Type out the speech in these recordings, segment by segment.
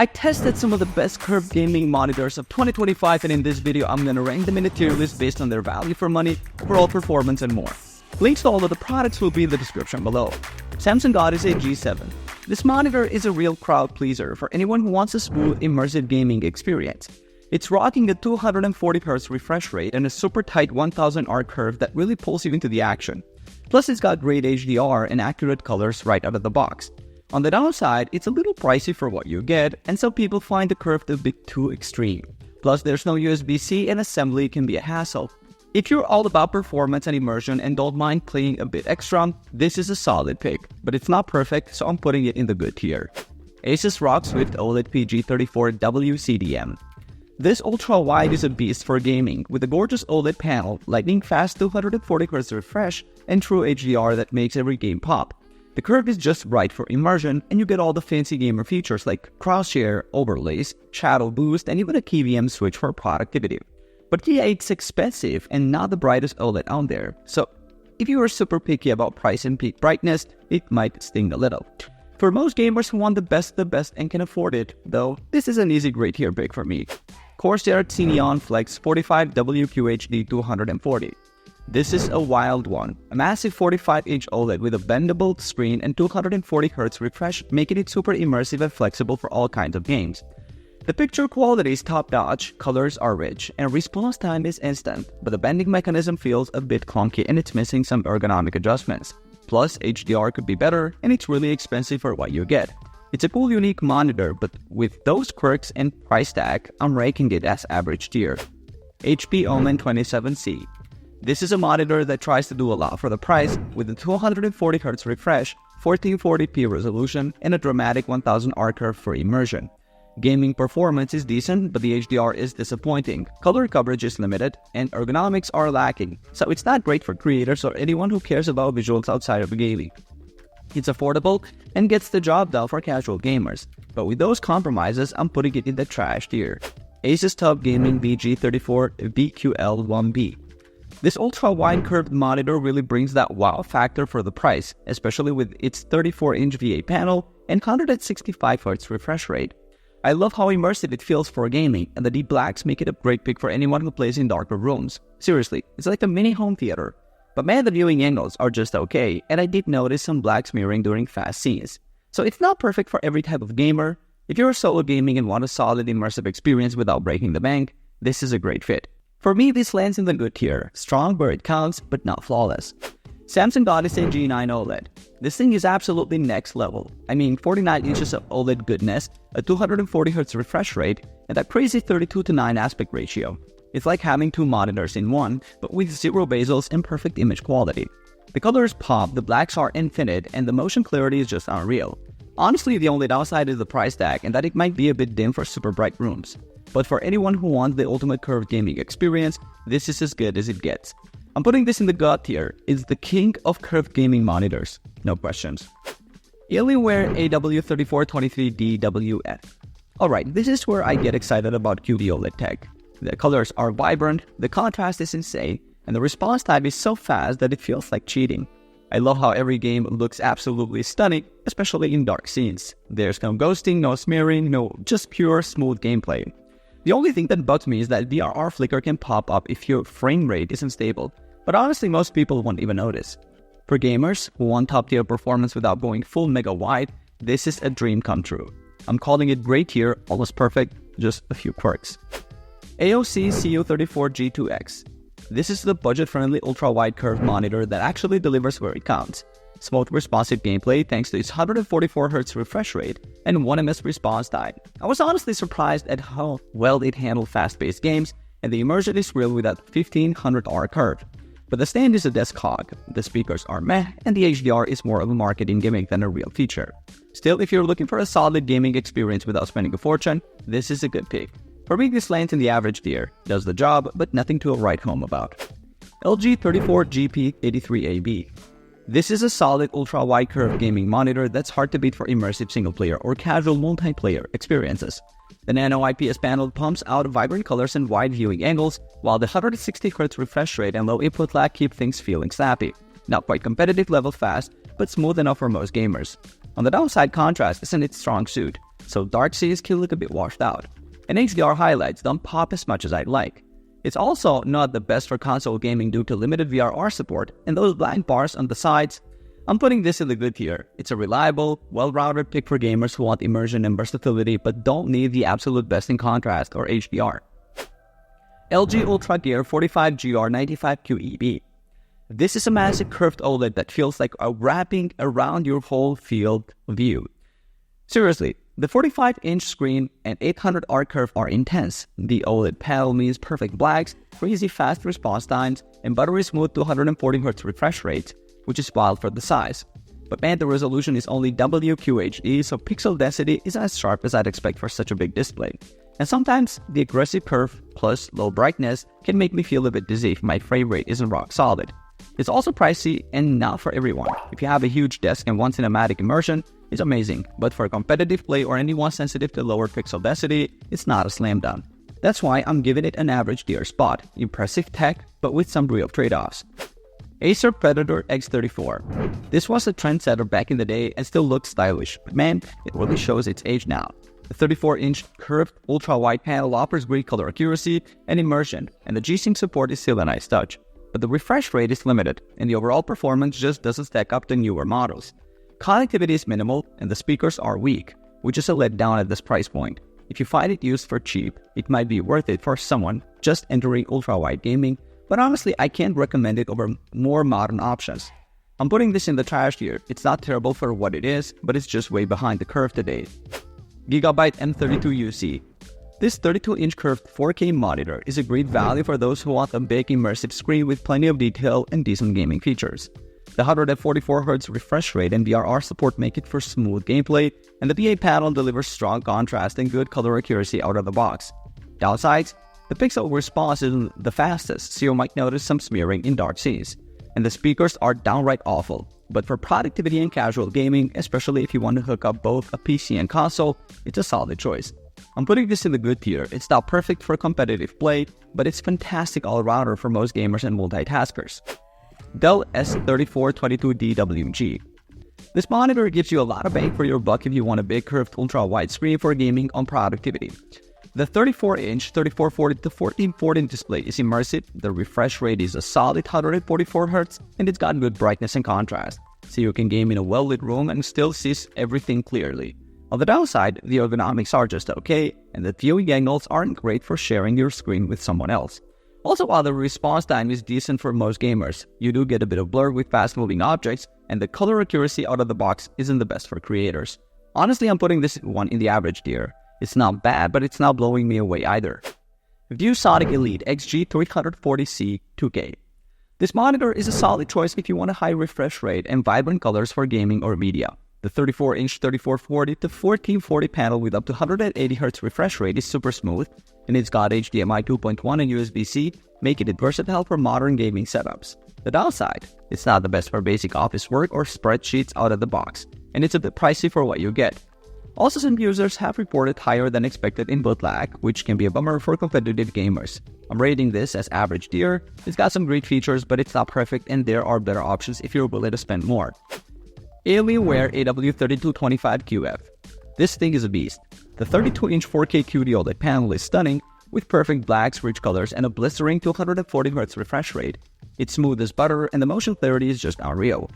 I tested some of the best curved gaming monitors of 2025, and in this video I'm gonna rank them in a tier list based on their value for money, overall performance, and more. Links to all of the products will be in the description below. Samsung Odyssey G7. This monitor is a real crowd pleaser for anyone who wants a smooth, immersive gaming experience. It's rocking a 240Hz refresh rate and a super tight 1000R curve that really pulls you into the action. Plus it's got great HDR and accurate colors right out of the box. On the downside, it's a little pricey for what you get, and some people find the curve a bit too extreme. Plus there's no USB-C and assembly can be a hassle. If you're all about performance and immersion and don't mind playing a bit extra, this is a solid pick, but it's not perfect, so I'm putting it in the good tier. Asus ROG Swift OLED G34 WCDM. This ultra-wide is a beast for gaming, with a gorgeous OLED panel, lightning-fast 240Hz refresh, and true HDR that makes every game pop. The curve is just right for immersion, and you get all the fancy gamer features like crosshair, overlays, shadow boost, and even a KVM switch for productivity. But yeah, it's expensive and not the brightest OLED out there, so if you are super picky about price and peak brightness, it might sting a little. For most gamers who want the best and can afford it, though, this is an easy grade tier pick for me. Corsair Tenon Flex 45WQHD 240. This is a wild one. A massive 45-inch OLED with a bendable screen and 240Hz refresh, making it super immersive and flexible for all kinds of games. The picture quality is top-notch, colors are rich, and response time is instant, but the bending mechanism feels a bit clunky and it's missing some ergonomic adjustments. Plus, HDR could be better, and it's really expensive for what you get. It's a cool, unique monitor, but with those quirks and price tag, I'm ranking it as average tier. HP Omen 27C. This is a monitor that tries to do a lot for the price, with a 240Hz refresh, 1440p resolution, and a dramatic 1000R curve for immersion. Gaming performance is decent, but the HDR is disappointing, color coverage is limited, and ergonomics are lacking, so it's not great for creators or anyone who cares about visuals outside of gaming. It's affordable and gets the job done for casual gamers, but with those compromises, I'm putting it in the trash tier. Asus TUF Gaming VG34VQL1B. This ultra-wide curved monitor really brings that wow factor for the price, especially with its 34-inch VA panel and 165Hz refresh rate. I love how immersive it feels for gaming, and the deep blacks make it a great pick for anyone who plays in darker rooms. Seriously, it's like a mini home theater. But man, the viewing angles are just okay, and I did notice some black smearing during fast scenes. So it's not perfect for every type of gamer. If you're solo gaming and want a solid immersive experience without breaking the bank, this is a great fit. For me, this lands in the good tier, strong where it counts, but not flawless. Samsung Odyssey G9 OLED. This thing is absolutely next level. I mean, 49 inches of OLED goodness, a 240Hz refresh rate, and that crazy 32:9 aspect ratio. It's like having two monitors in one, but with zero bezels and perfect image quality. The colors pop, the blacks are infinite, and the motion clarity is just unreal. Honestly, the only downside is the price tag, and that it might be a bit dim for super bright rooms. But for anyone who wants the ultimate curved gaming experience, this is as good as it gets. I'm putting this in the God tier. It's the king of curved gaming monitors. No questions. Alienware AW3423DWF. Alright, this is where I get excited about QD OLED tech. The colors are vibrant, the contrast is insane, and the response time is so fast that it feels like cheating. I love how every game looks absolutely stunning, especially in dark scenes. There's no ghosting, no smearing, no just pure smooth gameplay. The only thing that bugs me is that VRR flicker can pop up if your frame rate isn't stable, but honestly most people won't even notice. For gamers who want top tier performance without going full mega wide, this is a dream come true. I'm calling it great tier, almost perfect, just a few quirks. AOC CU34G2X. This is the budget-friendly ultra-wide curved monitor that actually delivers where it counts. Smooth responsive gameplay thanks to its 144Hz refresh rate and 1ms response time. I was honestly surprised at how well it handled fast-paced games, and the immersion is real with that 1500R curve. But the stand is a desk hog, the speakers are meh, and the HDR is more of a marketing gimmick than a real feature. Still, if you're looking for a solid gaming experience without spending a fortune, this is a good pick. For me, this lands in the average tier, does the job, but nothing to write home about. LG 34GP83AB. This is a solid ultra-wide curved gaming monitor that's hard to beat for immersive single-player or casual multiplayer experiences. The Nano IPS panel pumps out vibrant colors and wide viewing angles, while the 160Hz refresh rate and low input lag keep things feeling snappy. Not quite competitive level fast, but smooth enough for most gamers. On the downside, contrast isn't its strong suit. so dark seas can look a bit washed out, and HDR highlights don't pop as much as I'd like. It's also not the best for console gaming due to limited VRR support and those blank bars on the sides. I'm putting this in the good tier. It's a reliable, well-rounded pick for gamers who want immersion and versatility but don't need the absolute best in contrast or HDR. LG Ultra Gear 45GR95QEB. This is a massive curved OLED that feels like a wrapping around your whole field of view. Seriously, the 45-inch screen and 800R curve are intense. The OLED panel means perfect blacks, crazy fast response times, and buttery smooth 240Hz refresh rates, which is wild for the size. But man, the resolution is only WQHD, so pixel density is as sharp as I'd expect for such a big display. And sometimes, the aggressive curve plus low brightness can make me feel a bit dizzy if my frame rate isn't rock solid. It's also pricey and not for everyone. If you have a huge desk and want cinematic immersion, it's amazing, but for competitive play or anyone sensitive to lower pixel density, it's not a slam dunk. That's why I'm giving it an average tier spot. Impressive tech, but with some real trade-offs. Acer Predator X34. This was a trendsetter back in the day and still looks stylish, but man, it really shows its age now. The 34-inch curved ultra-wide panel offers great color accuracy and immersion, and the G-Sync support is still a nice touch. But the refresh rate is limited, and the overall performance just doesn't stack up to newer models. Connectivity is minimal, and the speakers are weak, which is a letdown at this price point. If you find it used for cheap, it might be worth it for someone just entering ultra-wide gaming, but honestly, I can't recommend it over more modern options. I'm putting this in the trash tier. It's not terrible for what it is, but it's just way behind the curve today. Gigabyte M32U. This 32-inch curved 4K monitor is a great value for those who want a big immersive screen with plenty of detail and decent gaming features. The 144Hz refresh rate and VRR support make it for smooth gameplay, and the PA panel delivers strong contrast and good color accuracy out of the box. Downsides? The pixel response isn't the fastest, so you might notice some smearing in dark seas. And the speakers are downright awful. But for productivity and casual gaming, especially if you want to hook up both a PC and console, it's a solid choice. I'm putting this in the good tier. It's not perfect for competitive play, but it's fantastic all-rounder for most gamers and multitaskers. Dell S3422DWMG. This monitor gives you a lot of bang for your buck if you want a big curved ultra-wide screen for gaming on productivity. The 34-inch 3440x1440 display is immersive, the refresh rate is a solid 144Hz, and it's got good brightness and contrast, so you can game in a well-lit room and still see everything clearly. On the downside, the ergonomics are just okay, and the viewing angles aren't great for sharing your screen with someone else. Also, while the response time is decent for most gamers, you do get a bit of blur with fast-moving objects, and the color accuracy out of the box isn't the best for creators. Honestly, I'm putting this one in the average tier. It's not bad, but it's not blowing me away either. ViewSonic Elite XG340C 2K. This monitor is a solid choice if you want a high refresh rate and vibrant colors for gaming or media. The 34-inch 3440x1440 panel with up to 180Hz refresh rate is super smooth, and it's got HDMI 2.1 and USB-C, making it versatile for modern gaming setups. The downside, it's not the best for basic office work or spreadsheets out of the box, and it's a bit pricey for what you get. Also, some users have reported higher than expected input lag, which can be a bummer for competitive gamers. I'm rating this as average tier. It's got some great features, but it's not perfect, and there are better options if you're willing to spend more. Alienware AW3225QF. This thing is a beast. The 32-inch 4K QD OLED panel is stunning, with perfect blacks, rich colors, and a blistering 240Hz refresh rate. It's smooth as butter, and the motion clarity is just unreal.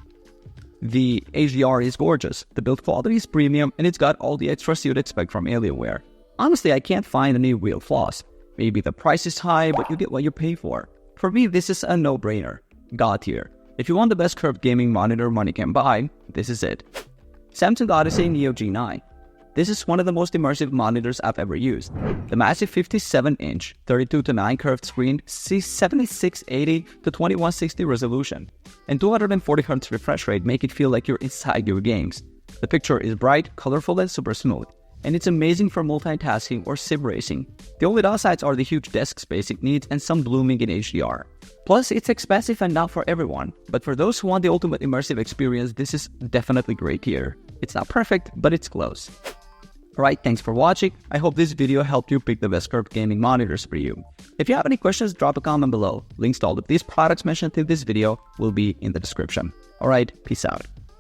The HDR is gorgeous, the build quality is premium, and it's got all the extras you'd expect from Alienware. Honestly, I can't find any real flaws. Maybe the price is high, but you get what you pay for. For me, this is a no-brainer. God tier. If you want the best curved gaming monitor money can buy, this is it. Samsung Odyssey Neo G9. This is one of the most immersive monitors I've ever used. The massive 57-inch 32:9 curved screen sees 7680x2160 resolution, and 240Hz refresh rate make it feel like you're inside your games. The picture is bright, colorful, and super smooth, and it's amazing for multitasking or sim racing. The only downsides are the huge desk space it needs and some blooming in HDR. Plus, it's expensive and not for everyone, but for those who want the ultimate immersive experience, this is definitely great here. It's not perfect, but it's close. Alright, thanks for watching. I hope this video helped you pick the best curved gaming monitors for you. If you have any questions, drop a comment below. Links to all of these products mentioned in this video will be in the description. Alright, peace out.